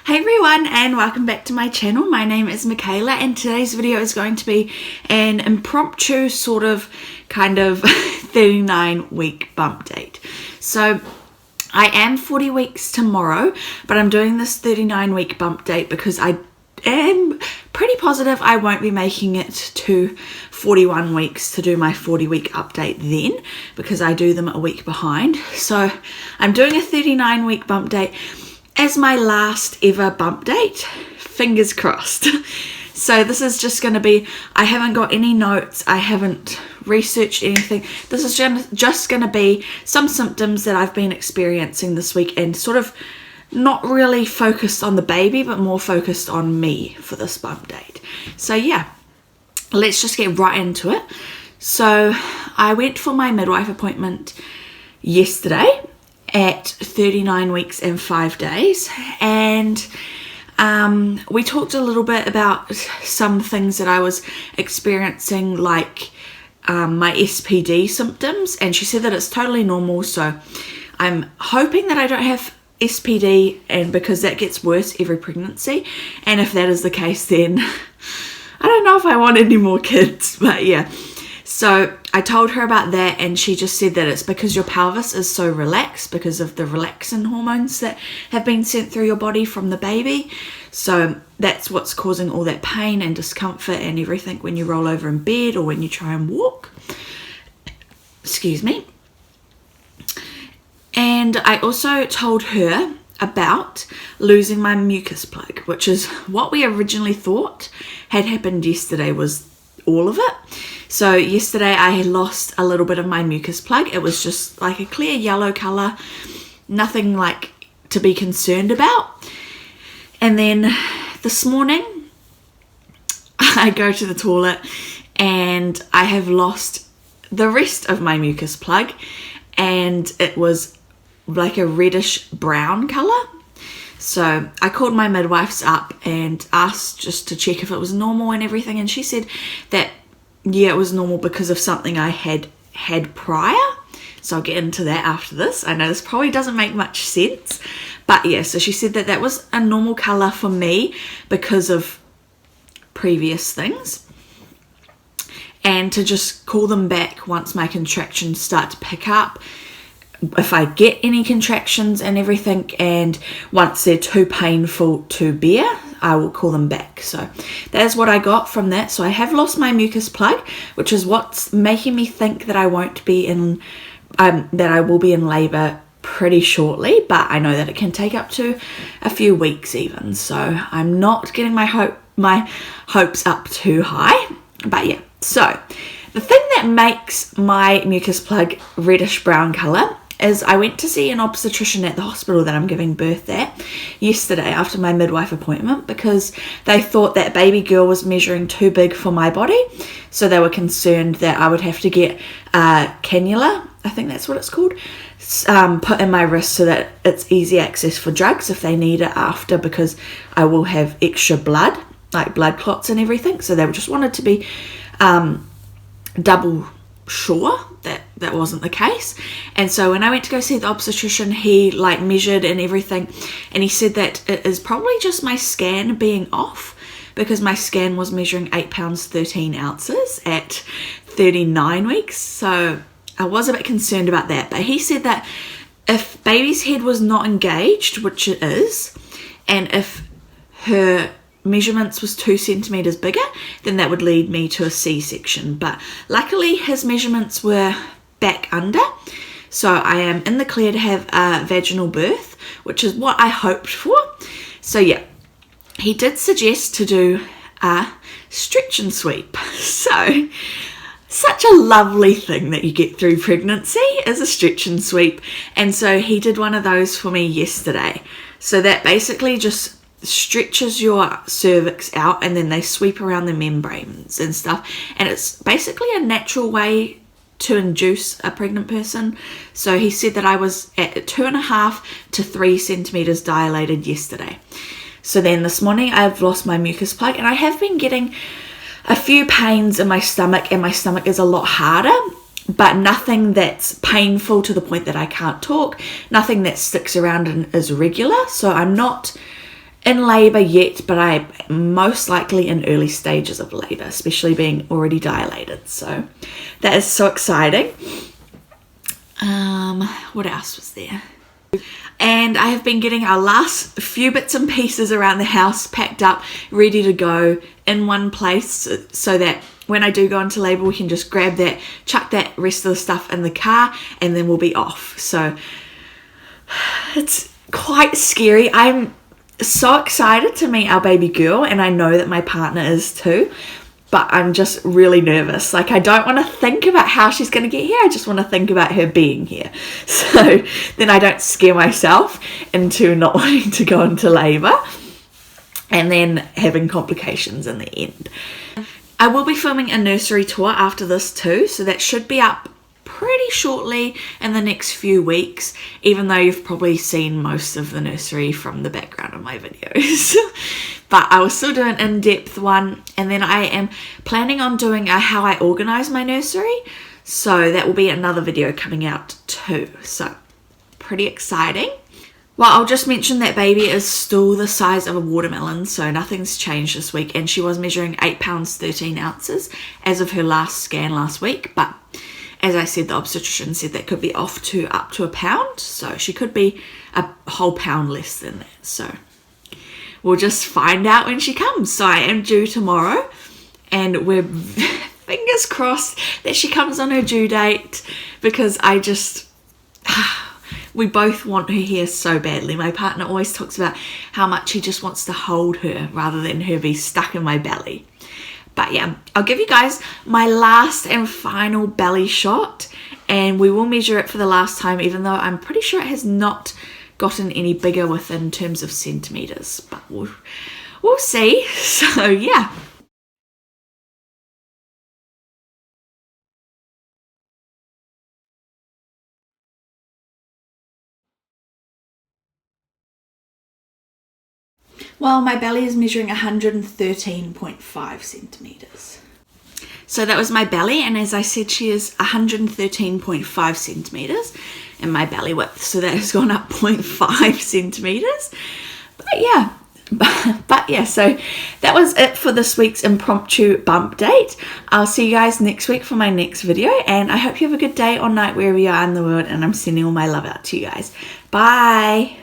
Hey everyone, and welcome back to my channel. My name is Michaela, and today's video is going to be an impromptu sort of 39 week bump date. So I am 40 weeks tomorrow, but I'm doing this 39 week bump date because I am pretty positive I won't be making it to 41 weeks to do my 40 week update then, because I do them a week behind. So I'm doing a 39 week bump date as my last ever bump date, fingers crossed. So this is just going to be, I haven't got any notes, I haven't researched anything. This is just going to be some symptoms that I've been experiencing this week, and sort of not really focused on the baby, but more focused on me for this bump date. So yeah, let's just get right into it. So I went for my midwife appointment yesterday at 39 weeks and 5 days, and we talked a little bit about some things that I was experiencing, like my SPD symptoms, and she said that it's totally normal. So I'm hoping that I don't have SPD, and because that gets worse every pregnancy, and if that is the case, then I don't know if I want any more kids, but yeah. So I told her about that, and she just said that it's because your pelvis is so relaxed because of the relaxin hormones that have been sent through your body from the baby. So that's what's causing all that pain and discomfort and everything when you roll over in bed or when you try and walk. Excuse me. And I also told her about losing my mucus plug, which is what we originally thought had happened yesterday, was all of it. So yesterday I had lost a little bit of my mucus plug. It was just like a clear yellow colour, nothing like to be concerned about. And then this morning I go to the toilet and I have lost the rest of my mucus plug, and it was like a reddish brown colour. So I called my midwives up and asked just to check if it was normal and everything, and she said that yeah, it was normal because of something I had prior. So I'll get into that after this. I know this probably doesn't make much sense, but yeah, so she said that that was a normal colour for me because of previous things, and to just call them back once my contractions start to pick up, if I get any contractions and everything, and once they're too painful to bear, I will call them back. So that's what I got from that. So I have lost my mucus plug, which is what's making me think that I won't be in, that I will be in labour pretty shortly, but I know that it can take up to a few weeks even. So I'm not getting my hopes up too high, but yeah. So the thing that makes my mucus plug reddish brown colour is I went to see an obstetrician at the hospital that I'm giving birth at yesterday after my midwife appointment, because they thought that baby girl was measuring too big for my body. So they were concerned that I would have to get a cannula, I think that's what it's called, put in my wrist so that it's easy access for drugs if they need it after, because I will have extra blood, like blood clots and everything. So they just wanted to be double sure that that wasn't the case. And so when I went to go see the obstetrician, he like measured and everything, and he said that it is probably just my scan being off, because my scan was measuring 8 pounds 13 ounces at 39 weeks. So I was a bit concerned about that, but he said that if baby's head was not engaged, which it is, and if her measurements was 2 centimeters bigger, then that would lead me to a C-section. But luckily his measurements were back under, so I am in the clear to have a vaginal birth, which is what I hoped for. So yeah, he did suggest to do a stretch and sweep. So such a lovely thing that you get through pregnancy is a stretch and sweep, and so he did one of those for me yesterday. So that basically just stretches your cervix out, and then they sweep around the membranes and stuff, and it's basically a natural way to induce a pregnant person. So he said that I was at 2.5 to 3 centimeters dilated yesterday. So then this morning I've lost my mucus plug, and I have been getting a few pains in my stomach, and my stomach is a lot harder, but nothing that's painful to the point that I can't talk, nothing that sticks around and is regular. So I'm not in labour yet, but I'm most likely in early stages of labour, especially being already dilated. So that is so exciting. What else was there? And I have been getting our last few bits and pieces around the house packed up, ready to go in one place, so that when I do go into labour, we can just grab that, chuck that rest of the stuff in the car, and then we'll be off. So it's quite scary. I'm so excited to meet our baby girl, and I know that my partner is too, but I'm just really nervous. Like, I don't want to think about how she's going to get here. I just want to think about her being here. So then I don't scare myself into not wanting to go into labour and then having complications in the end. I will be filming a nursery tour after this too, so that should be up pretty shortly in the next few weeks, even though you've probably seen most of the nursery from the background of my videos. But I will still do an in-depth one, and then I am planning on doing a how I organise my nursery, so that will be another video coming out too. So pretty exciting. Well, I'll just mention that baby is still the size of a watermelon, so nothing's changed this week, and she was measuring 8 pounds 13 ounces as of her last scan last week, but as I said, the obstetrician said that could be off to up to a pound, so she could be a whole pound less than that. So we'll just find out when she comes. So I am due tomorrow, and we're fingers crossed that she comes on her due date, because I just we both want her here so badly. My partner always talks about how much he just wants to hold her rather than her be stuck in my belly. But yeah, I'll give you guys my last and final belly shot, and we will measure it for the last time, even though I'm pretty sure it has not gotten any bigger within terms of centimetres, but we'll see. So yeah. Well, my belly is measuring 113.5 centimetres. So that was my belly, and as I said, she is 113.5 centimetres in my belly width, so that has gone up 0.5 centimetres. But yeah, so that was it for this week's impromptu bump date. I'll see you guys next week for my next video, and I hope you have a good day or night wherever you are in the world, and I'm sending all my love out to you guys. Bye!